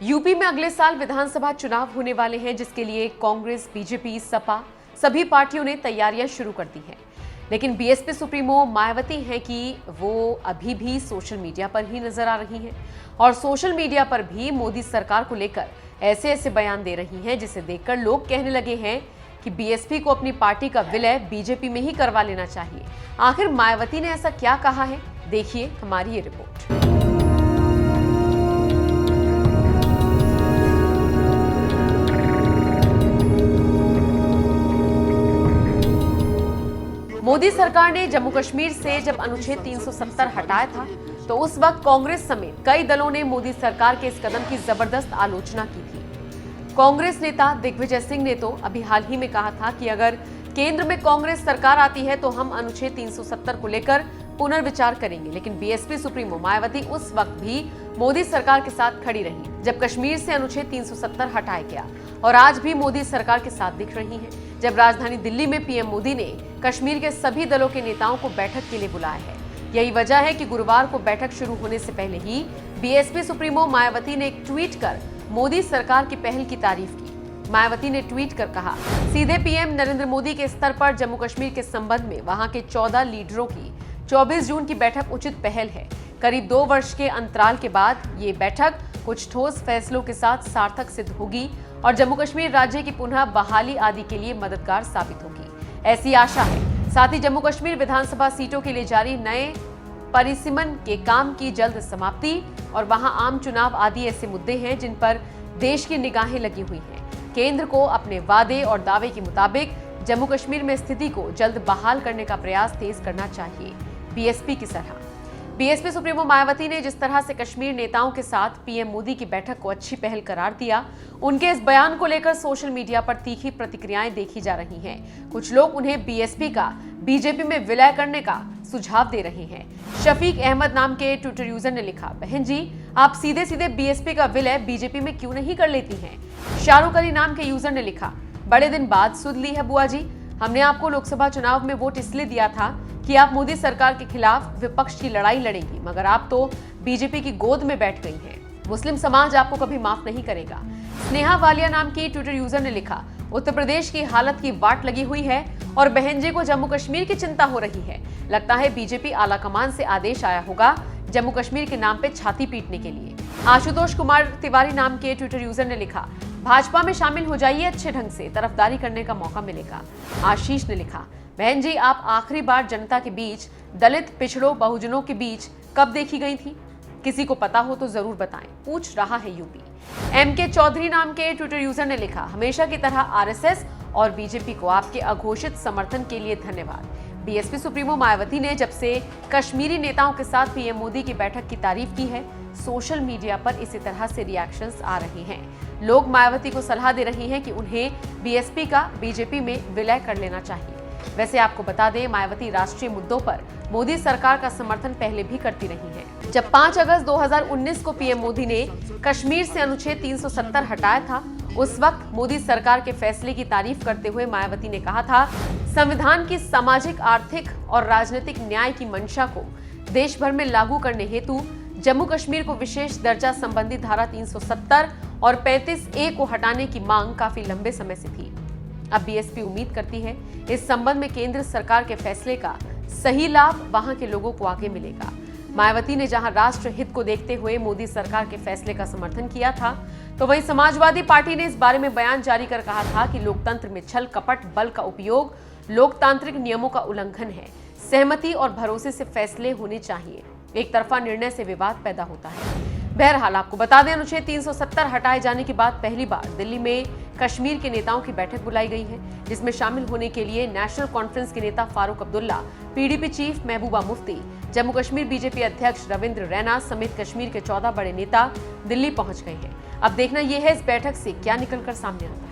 UP में अगले साल विधानसभा चुनाव होने वाले हैं, जिसके लिए कांग्रेस, बीजेपी, सपा सभी पार्टियों ने तैयारियां शुरू कर दी हैं। लेकिन बीएसपी सुप्रीमो मायावती हैं कि वो अभी भी सोशल मीडिया पर ही नजर आ रही हैं और सोशल मीडिया पर भी मोदी सरकार को लेकर ऐसे ऐसे बयान दे रही हैं जिसे देखकर लोग कहने लगे हैं कि बीएसपी को अपनी पार्टी का विलय बीजेपी में ही करवा लेना चाहिए। आखिर मायावती ने ऐसा क्या कहा है, देखिए हमारी ये रिपोर्ट। मोदी सरकार ने जम्मू कश्मीर से जब अनुच्छेद 370 हटाया था तो उस वक्त कांग्रेस समेत कई दलों ने मोदी सरकार के इस कदम की जबरदस्त आलोचना की थी। कांग्रेस नेता दिग्विजय सिंह ने तो अभी हाल ही में कहा था कि अगर केंद्र में कांग्रेस सरकार आती है तो हम अनुच्छेद 370 को लेकर पुनर्विचार करेंगे। लेकिन बीएसपी सुप्रीमो मायावती उस वक्त भी मोदी सरकार के साथ खड़ी रही जब कश्मीर से अनुच्छेद 370 हटाया गया और आज भी मोदी सरकार के साथ दिख रही हैं जब राजधानी दिल्ली में पीएम मोदी ने कश्मीर के सभी दलों के नेताओं को बैठक के लिए बुलाया है। यही वजह है कि गुरुवार को बैठक शुरू होने से पहले ही बीएसपी सुप्रीमो मायावती ने एक ट्वीट कर मोदी सरकार की पहल की तारीफ की। मायावती ने ट्वीट कर कहा, सीधे पीएम नरेंद्र मोदी के स्तर पर जम्मू कश्मीर के संबंध में वहां के 14 लीडरों की 24 जून की बैठक उचित पहल है। करीब 2 वर्ष के अंतराल के बाद ये बैठक कुछ ठोस फैसलों के साथ सार्थक सिद्ध होगी और जम्मू कश्मीर राज्य की पुनः बहाली आदि के लिए मददगार साबित होगी, ऐसी आशा है। साथ ही जम्मू कश्मीर विधानसभा सीटों के लिए जारी नए परिसीमन के काम की जल्द समाप्ति और वहां आम चुनाव आदि ऐसे मुद्दे हैं जिन पर देश की निगाहें लगी हुई हैं। केंद्र को अपने वादे और दावे के मुताबिक जम्मू कश्मीर में स्थिति को जल्द बहाल करने का प्रयास तेज करना चाहिए। बीएसपी की सलाह। बीएसपी सुप्रीमो मायावती ने जिस तरह से कश्मीर नेताओं के साथ पीएम मोदी की बैठक को अच्छी पहल करार दिया, उनके इस बयान को लेकर सोशल मीडिया पर तीखी प्रतिक्रियाएं देखी जा रही हैं। कुछ लोग उन्हें बीएसपी का बीजेपी में विलय करने का सुझाव दे रहे हैं। शफीक अहमद नाम के ट्विटर यूजर ने लिखा, बहन जी आप सीधे सीधे बीएसपी का विलय बीजेपी में क्यों नहीं कर लेती हैं। शाहरुख अली नाम के यूजर ने लिखा, बड़े दिन बाद सुध ली है बुआ जी, हमने आपको लोकसभा चुनाव में वोट इसलिए दिया था कि आप मोदी सरकार के खिलाफ विपक्ष की लड़ाई लड़ेंगी, मगर आप तो बीजेपी की गोद में बैठ गई हैं। मुस्लिम समाज आपको कभी माफ नहीं करेगा। स्नेहा वालिया नाम की ट्विटर यूजर ने लिखा, उत्तर प्रदेश की हालत की वाट लगी हुई है और बहन जी को जम्मू कश्मीर की चिंता हो रही है। लगता है बीजेपी आला कमान से आदेश आया होगा जम्मू कश्मीर के नाम पे छाती पीटने के लिए। आशुतोष कुमार तिवारी नाम के ट्विटर यूजर ने लिखा, भाजपा में शामिल हो जाइए, अच्छे ढंग से तरफदारी करने का मौका मिलेगा। आशीष ने लिखा, बहन जी आप आखिरी बार जनता के बीच, दलित, पिछड़ों, बहुजनों के बीच कब देखी गई थी? किसी को पता हो तो जरूर बताएं, पूछ रहा है यूपी। एमके चौधरी नाम के ट्विटर यूजर ने लिखा, हमेशा की तरह आरएसएस और बीजेपी को आपके अघोषित समर्थन के लिए धन्यवाद। बीएसपी सुप्रीमो मायावती ने जब से कश्मीरी नेताओं के साथ पीएम मोदी की बैठक की तारीफ की है, सोशल मीडिया पर इसी तरह से रिएक्शंस आ रहे हैं। लोग मायावती को सलाह दे रहे हैं कि उन्हें बीएसपी का बीजेपी में विलय कर लेना चाहिए। वैसे आपको बता दें, मायावती राष्ट्रीय मुद्दों पर मोदी सरकार का समर्थन पहले भी करती रही हैं। जब 5 अगस्त 2019 को पीएम मोदी ने कश्मीर से अनुच्छेद 370 हटाया था, उस वक्त मोदी सरकार के फैसले की तारीफ करते हुए मायावती ने कहा था, संविधान की सामाजिक, आर्थिक और राजनीतिक न्याय की मंशा को देश भर में लागू करने हेतु जम्मू कश्मीर को विशेष दर्जा संबंधी धारा 370 और 35A को हटाने की मांग काफी लंबे समय से थी। अब बीएसपी उम्मीद करती है इस संबंध में केंद्र सरकार के फैसले का सही लाभ वहां के लोगों को आगे मिलेगा। मायावती ने जहां राष्ट्र हित को देखते हुए मोदी सरकार के फैसले का समर्थन किया था, तो वहीं समाजवादी पार्टी ने इस बारे में बयान जारी कर कहा था कि लोकतंत्र में छल कपट, बल का उपयोग लोकतांत्रिक नियमों का उल्लंघन है। सहमति और भरोसे से फैसले होने चाहिए, एक तरफा निर्णय से विवाद पैदा होता है। बहरहाल आपको बता दें, अनुच्छेद 370 हटाए जाने के बाद पहली बार दिल्ली में कश्मीर के नेताओं की बैठक बुलाई गई है, जिसमें शामिल होने के लिए नेशनल कॉन्फ्रेंस के नेता Farooq Abdullah, PDP chief Mehbooba Mufti, Jammu Kashmir BJP अध्यक्ष रविंद्र रैना समेत कश्मीर के 14 बड़े नेता दिल्ली पहुंच गए हैं। अब देखना यह है इस बैठक से क्या निकलकर सामने आता है।